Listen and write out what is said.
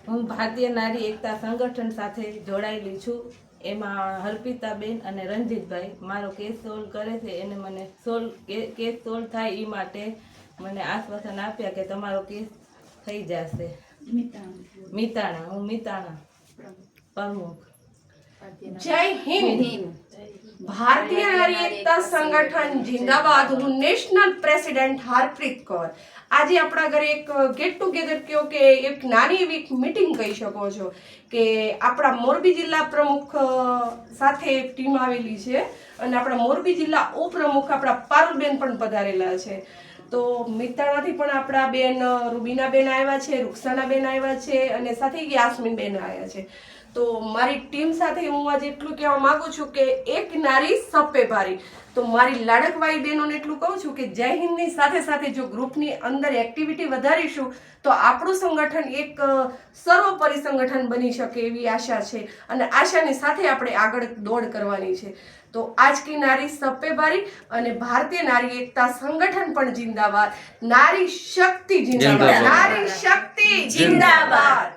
હું ભારતીય નારી એકતા સંગઠન સાથે જોડાયેલી છું. એમાં હર્પિતાબેન અને રંજીતભાઈ મારો કેસ સોલ્વ કરે છે. એને મને કેસ સોલ્વ થાય એ માટે મને આશ્વાસન આપ્યા કે તમારો કેસ થઈ જશે. મિતાણા, હું મિતાણા પ્રમુખ. જય હિન્દ. ભારતીય નારી એકતા સંગઠન જિંદાબાદ. હું નેશનલ પ્રેસિડેન્ટ હરપ્રીત કૌર. આજે આપણા ઘરે એક ગેટ ટુગેધર કયો કે એક નાની એવી મીટિંગ કહી શકો છો કે આપણા મોરબી જિલ્લા પ્રમુખ સાથે એક ટીમ આવેલી છે અને આપણા મોરબી જિલ્લા ઉપપ્રમુખ આપણા પારુલબેન પણ પધારેલા છે. તો મિતાણાથી પણ આપણા બેન રૂબીનાબેન આવ્યા છે, રૂક્ષાનાબેન આવ્યા છે અને સાથે યાસ્મીનબેન આવ્યા છે. તો મારી ટીમ સાથે હું આજે એટલું કહેવા માંગુ છું કે એક નારી સપે ભારી. તો મારી લાડકવાઈ બહેનોને એટલું કહું છું કે જય હિન્દની સાથે સાથે જો ગ્રુપની અંદર એક્ટિવિટી વધારીશું તો આપણું સંગઠન એક સર્વોપરી સંગઠન બની શકે એવી આશા છે અને આશાની સાથે આપણે આગળ દોડ કરવાની છે. તો આજ કી નારી સપે ભારી અને ભારતીય નારી એકતા સંગઠન પણ જિંદાબાદ. નારી શક્તિ જિંદાબાદ. નારી શક્તિ જિંદાબાદ.